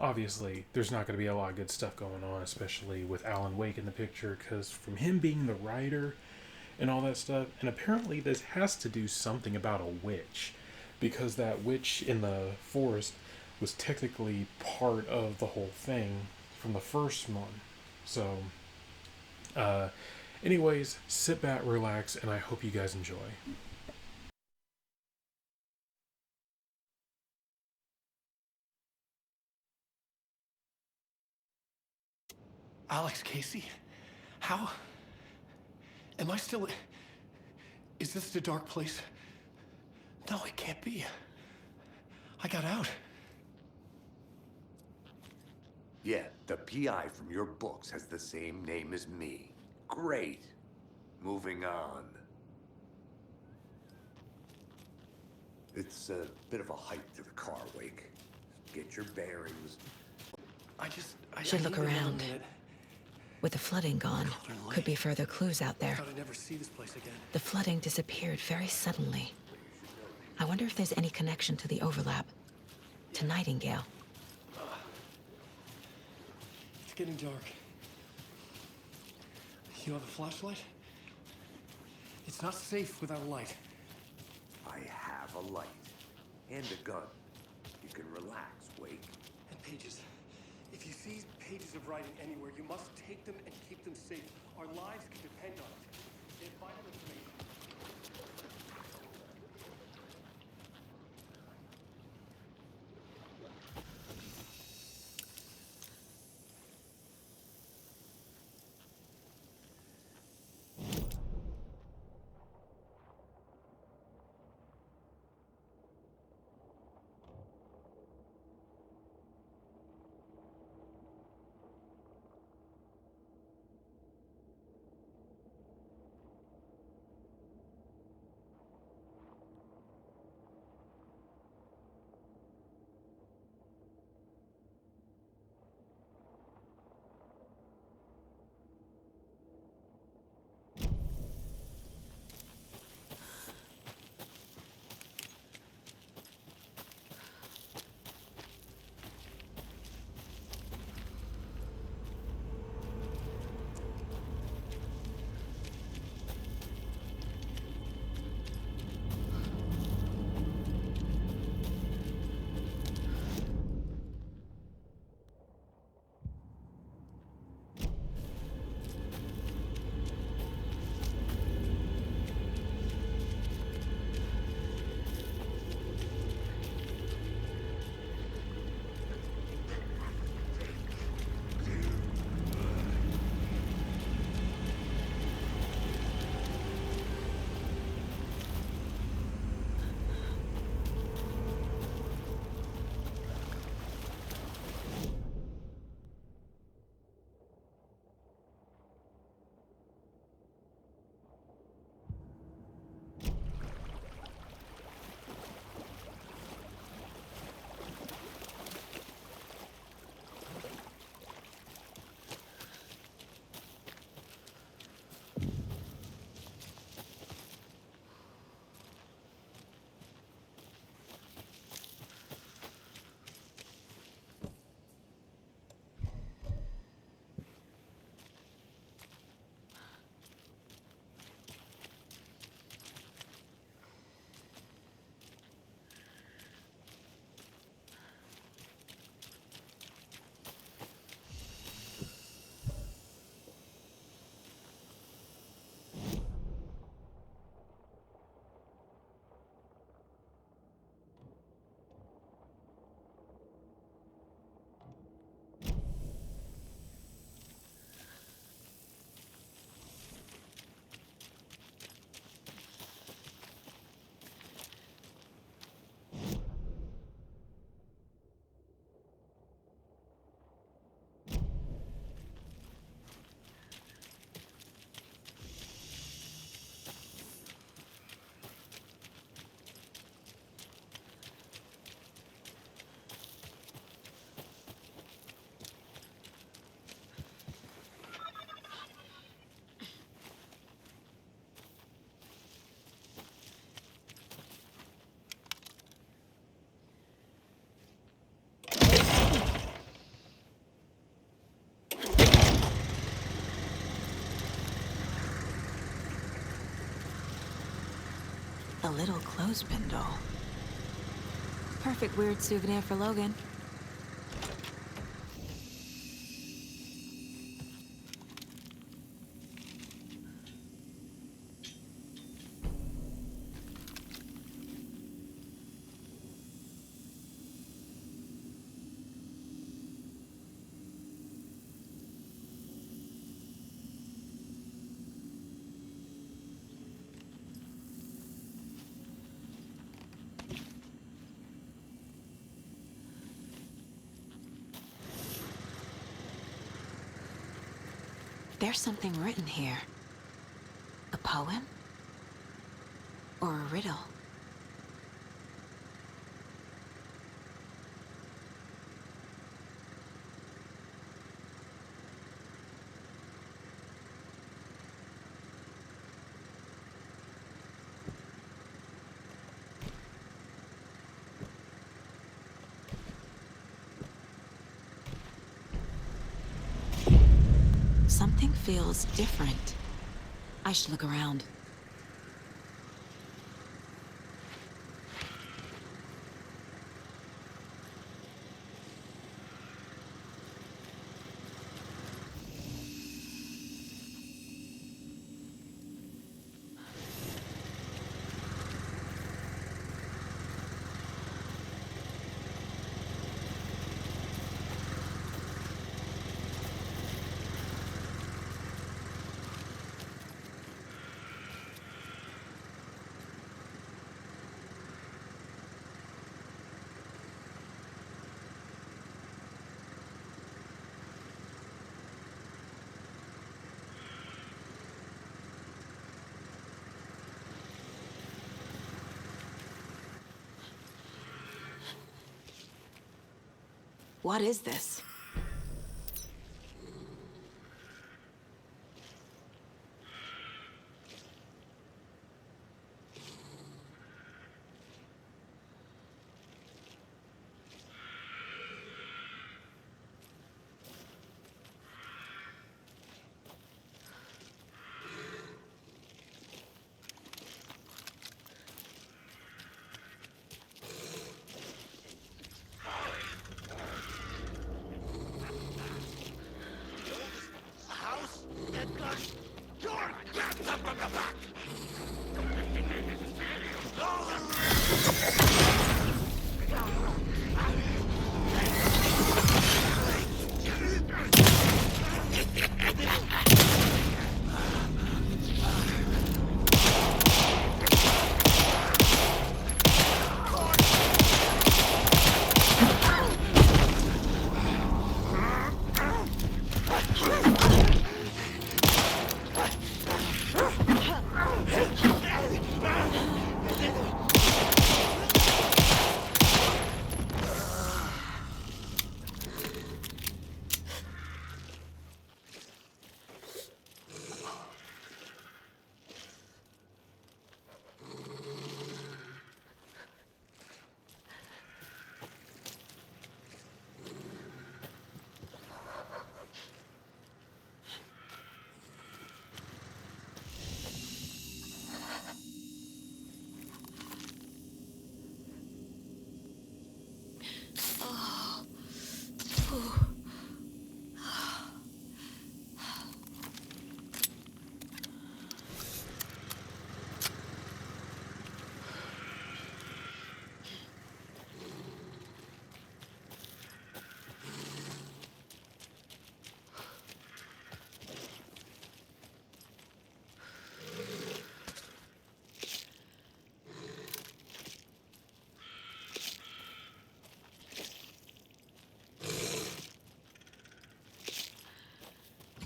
obviously there's not going to be a lot of good stuff going on, especially with Alan Wake in the picture, because from him being the writer and all that stuff, and apparently this has to do something about a witch, because that witch in the forest was technically part of the whole thing from the first one. So, uh, anyways, sit back, relax, and I hope you guys enjoy. Alex Casey? How? Am I still... Is this the dark place? No, it can't be. I got out. Yeah, the PI from your books has the same name as me. Great. Moving on. It's a bit of a hike to the car, Wake. Get your bearings. I Should look need another around. minute. With the flooding gone, Cauldron could be Lake. further clues out I there. thought I'd never see this place again. The flooding disappeared very suddenly. I wonder if there's any connection to the overlap. To Nightingale. It's getting dark. You have a flashlight? It's not safe without a light. I have a light. And a gun. You can relax, Wake. And pages. If you see pages of writing anywhere, you must take them and keep them safe. Our lives can depend on it. They have vital information. A little clothespin doll. Perfect weird souvenir for Logan. There's something written here. A poem? Or a riddle? Something feels different. I should look around. What is this?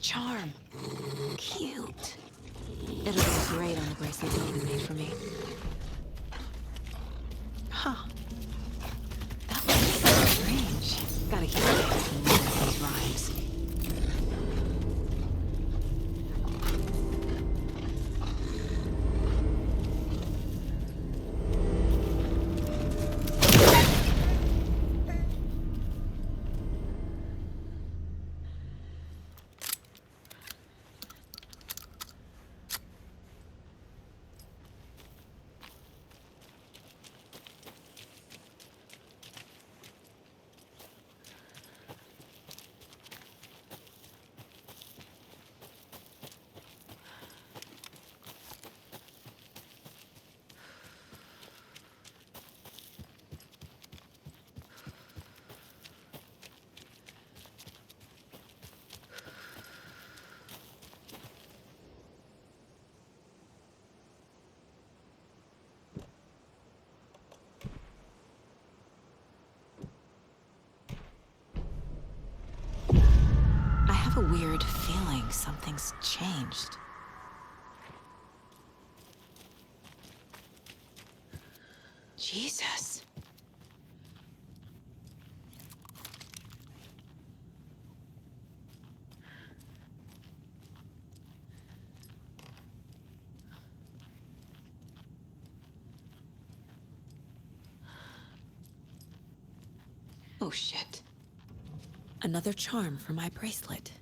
Charm. Cute. It'll look great on the bracelet Logan made for me. Huh. That was so strange. Gotta keep practicing more of these rhymes. have a weird feeling something's changed. Jesus. Oh, shit. Another charm for my bracelet.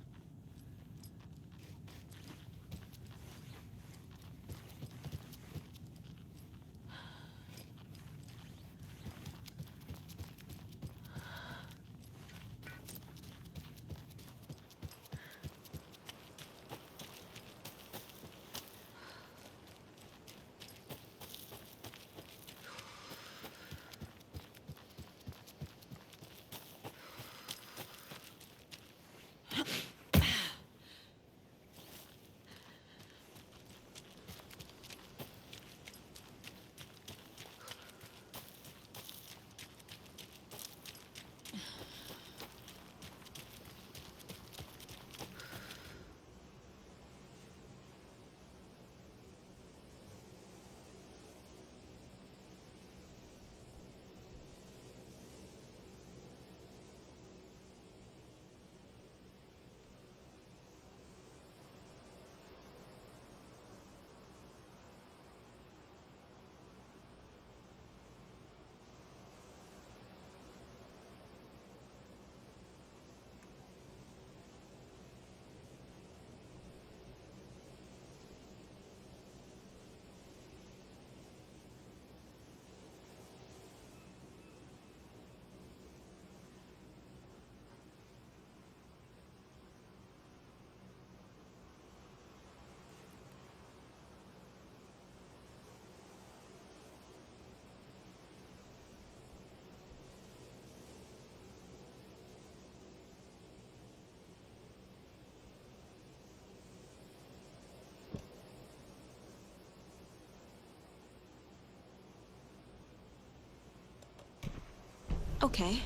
Okay.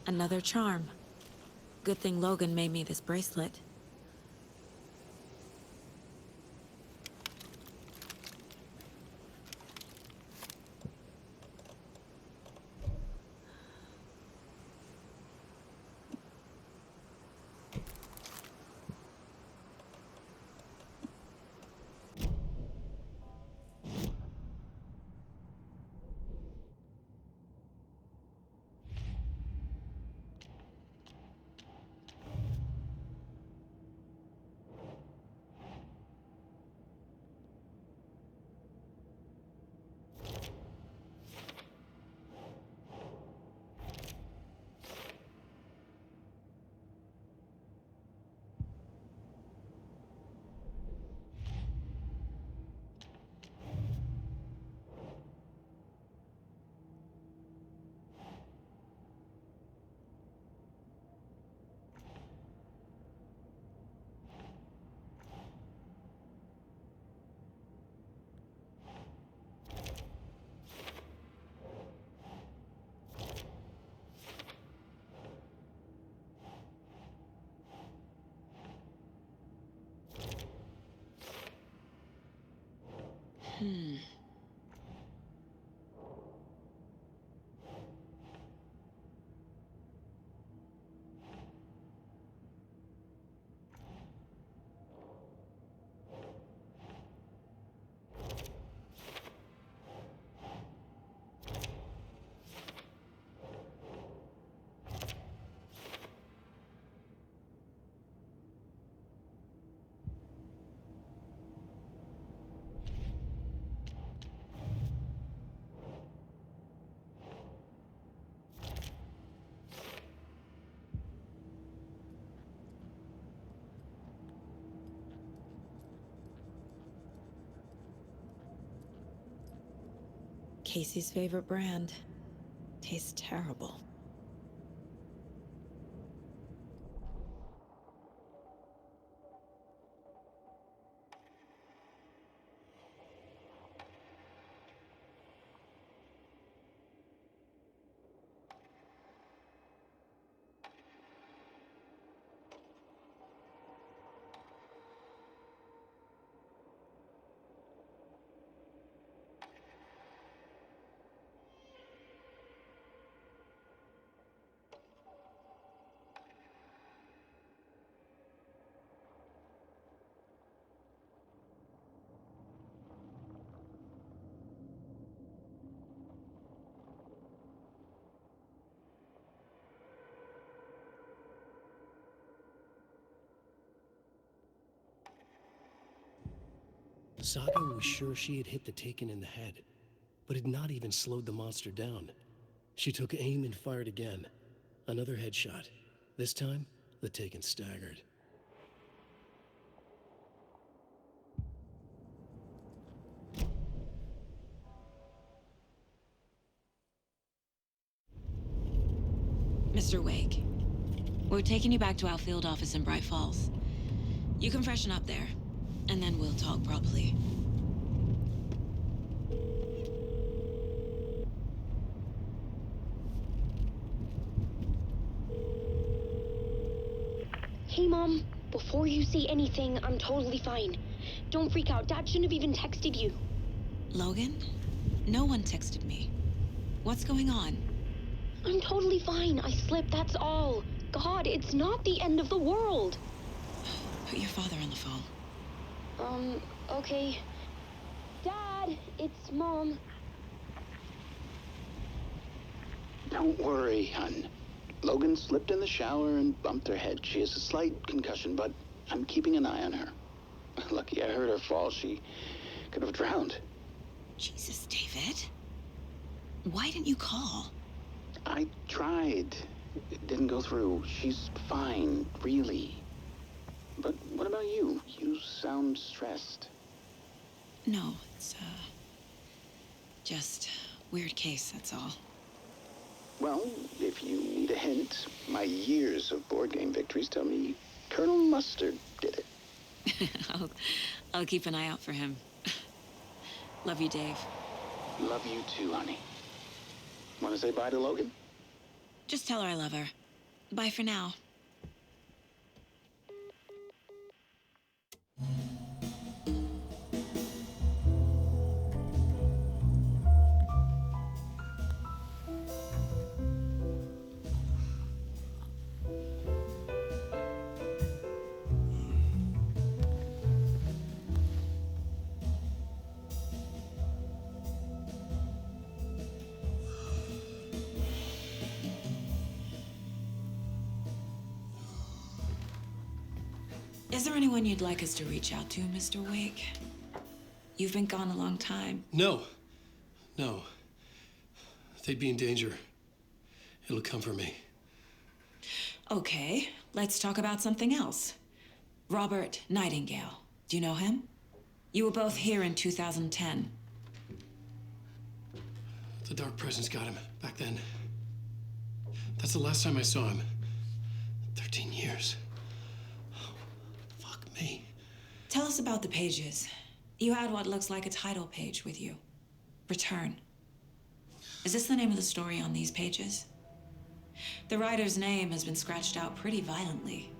Another charm. Good thing Logan made me this bracelet. Casey's favorite brand. Tastes terrible. Saga was sure she had hit the Taken in the head, but had not even slowed the monster down. She took aim and fired again. Another headshot. This time, the Taken staggered. Mr. Wake, we're taking you back to our field office in Bright Falls. You can freshen up there, and then we'll talk properly. Hey, Mom. Before you say anything, I'm totally fine. Don't freak out. Dad shouldn't have even texted you. Logan? No one texted me. What's going on? I'm totally fine. I slipped, that's all. God, it's not the end of the world. Put your father on the phone. Okay. Dad, it's Mom. Don't worry, hon. Logan slipped in the shower and bumped her head. She has a slight concussion, but I'm keeping an eye on her. Lucky I heard her fall. She could have drowned. Jesus, David. Why didn't you call? I tried. It didn't go through. She's fine, really. But what about you? You sound stressed. No, it's, just weird case, that's all. Well, if you need a hint, my years of board game victories tell me Colonel Mustard did it. I'll keep an eye out for him. Love you, Dave. Love you too, honey. Want to say bye to Logan? Just tell her I love her. Bye for now. Is there anyone you'd like us to reach out to, Mr. Wake? You've been gone a long time. No. They'd be in danger. It'll come for me. Okay, let's talk about something else. Robert Nightingale. Do you know him? You were both here in 2010. The Dark Presence got him back then. That's the last time I saw him. 13 years. Fuck me. Tell us about the pages. You had what looks like a title page with you. Return. Is this the name of the story on these pages? The writer's name has been scratched out pretty violently,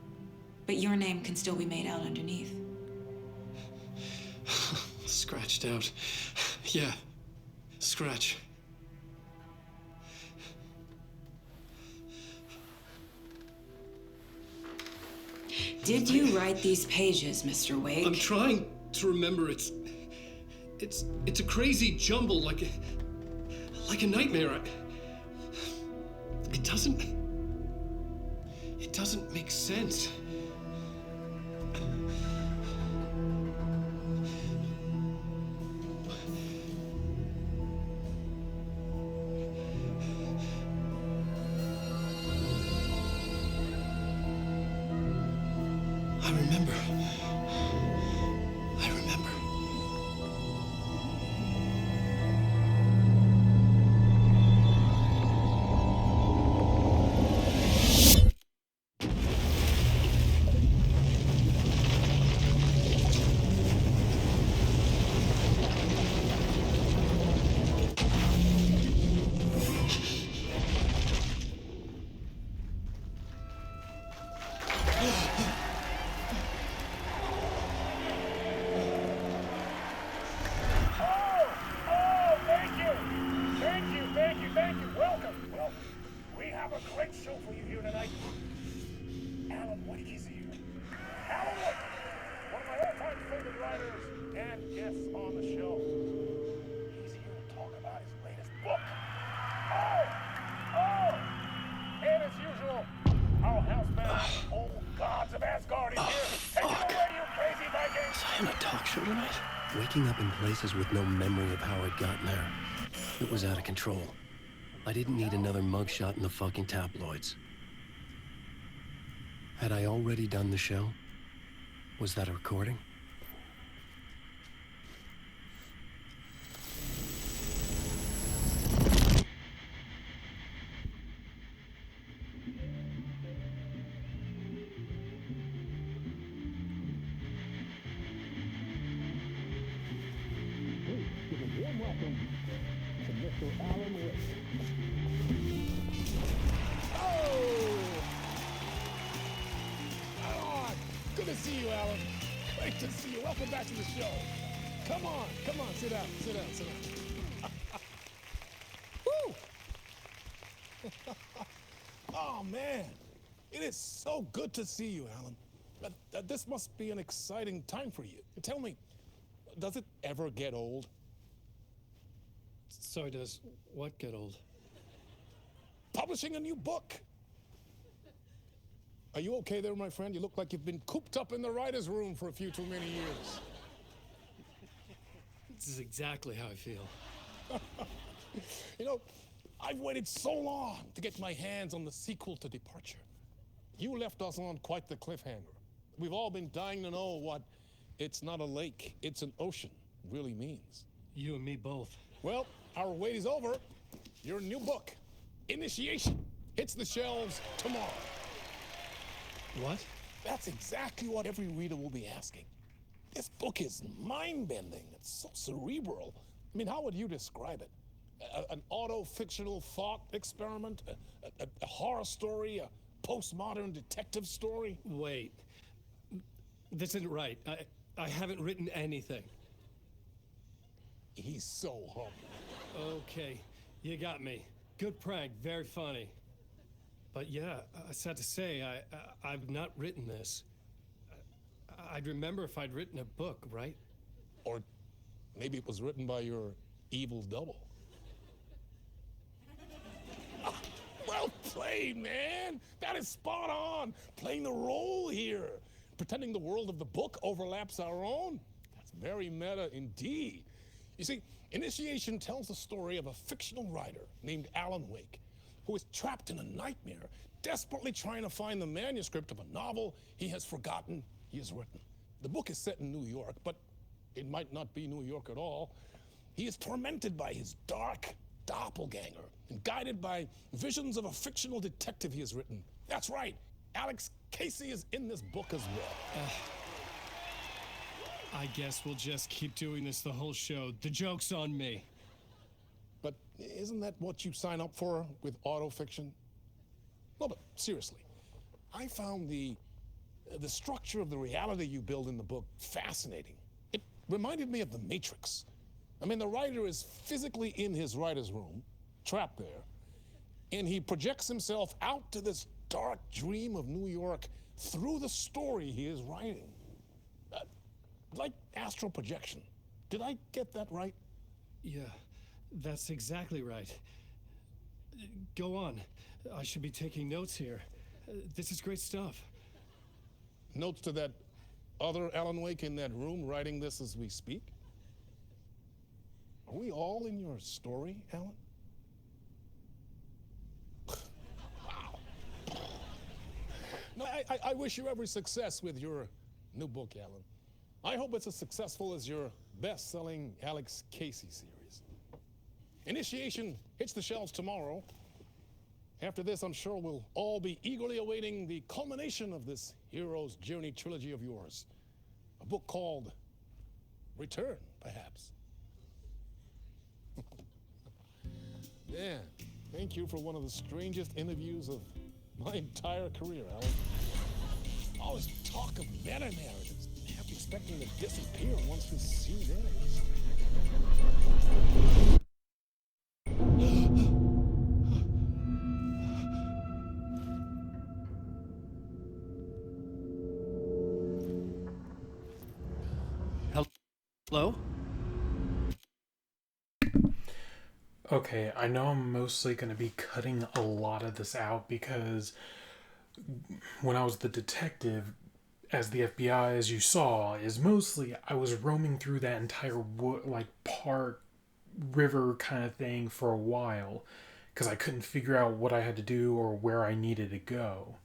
but your name can still be made out underneath. Scratched out. Yeah. Scratch. Did you write these pages, Mr. Wake? I'm trying to remember. It's a crazy jumble, like a nightmare. It doesn't make sense. I remember. Thank you. Welcome. We have a great show for you here tonight. Alan Wake is here. Alan Wake, one of my all-time favorite writers and guests on the show. He's here to talk about his latest book. And as usual, our house band, Old Gods of Asgard, is here. Take it away, you crazy Vikings! Was I on a talk show tonight? Waking up in places with no memory of how I'd gotten there. It was out of control. I didn't need another mugshot in the fucking tabloids. Had I already done the show? Was that a recording? Good to see you, Alan. Great to see you. Welcome back to the show. Come on, sit down. Woo! Oh, man. It is so good to see you, Alan. This must be an exciting time for you. Tell me, does it ever get old? Sorry, does what get old? Publishing a new book. Are you okay there, my friend? You look like you've been cooped up in the writer's room for a few too many years. This is exactly how I feel. You know, I've waited so long to get my hands on the sequel to Departure. You left us on quite the cliffhanger. We've all been dying to know what "it's not a lake, it's an ocean" really means. You and me both. Well, our wait is over. Your new book, Initiation, hits the shelves tomorrow. What? That's exactly what every reader will be asking. This book is mind-bending. It's so cerebral. I mean, how would you describe it? An auto-fictional thought experiment? A horror story? A postmodern detective story? Wait. This isn't right. I haven't written anything. He's so humble. Okay, you got me. Good prank, very funny. But yeah, sad to say, I've not written this. I'd remember if I'd written a book, right? Or maybe it was written by your evil double. Well played, man! That is spot on! Playing the role here. Pretending the world of the book overlaps our own. That's very meta indeed. You see, Initiation tells the story of a fictional writer named Alan Wake, who is trapped in a nightmare, desperately trying to find the manuscript of a novel he has forgotten he has written. The book is set in New York, but it might not be New York at all. He is tormented by his dark doppelganger and guided by visions of a fictional detective he has written. That's right, Alex Casey is in this book as well. I guess we'll just keep doing this the whole show. The joke's on me. But isn't that what you sign up for with autofiction? No, but seriously, I found the structure of the reality you build in the book fascinating. It reminded me of The Matrix. I mean, the writer is physically in his writer's room, trapped there, and he projects himself out to this dark dream of New York through the story he is writing. Like astral projection. Did I get that right? Yeah, that's exactly right. Go on. I should be taking notes here. This is great stuff. Notes to that other Alan Wake in that room writing this as we speak? Are we all in your story, Alan? Wow. No, I wish you every success with your new book, Alan. I hope it's as successful as your best-selling Alex Casey series. Initiation hits the shelves tomorrow. After this, I'm sure we'll all be eagerly awaiting the culmination of this hero's journey trilogy of yours. A book called Return, perhaps. Yeah, thank you for one of the strangest interviews of my entire career, Alan. Always talk of meta-narratives, half expecting to disappear once the scene ends. Hello? Okay, I know I'm mostly going to be cutting a lot of this out because when I was the detective, as the FBI, as you saw, is mostly I was roaming through that entire park, river kind of thing for a while because I couldn't figure out what I had to do or where I needed to go.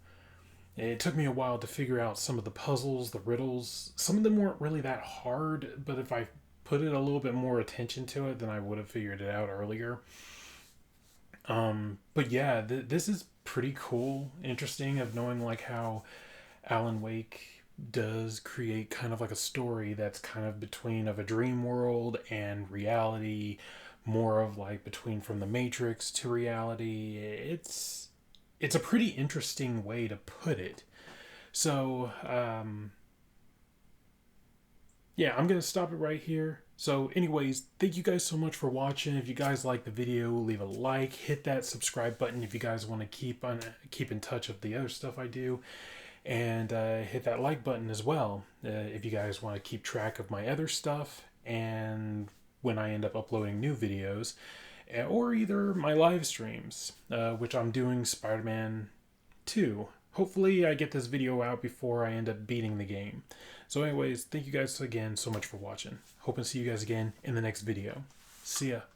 It took me a while to figure out some of the puzzles, the riddles. Some of them weren't really that hard, but if I put it a little bit more attention to it, then I would have figured it out earlier. But yeah, this is pretty cool, interesting, of knowing like how Alan Wake does create kind of like a story that's kind of between of a dream world and reality, more of like between from the Matrix to reality. It's a pretty interesting way to put it. So, yeah, I'm going to stop it right here. So anyways, thank you guys so much for watching. If you guys like the video, leave a like, hit that subscribe button if you guys want to keep in touch with the other stuff I do. And hit that like button as well if you guys want to keep track of my other stuff and when I end up uploading new videos, or either my live streams, which I'm doing Spider-Man 2. Hopefully I get this video out before I end up beating the game. So anyways, thank you guys again so much for watching. Hope to see you guys again in the next video. See ya.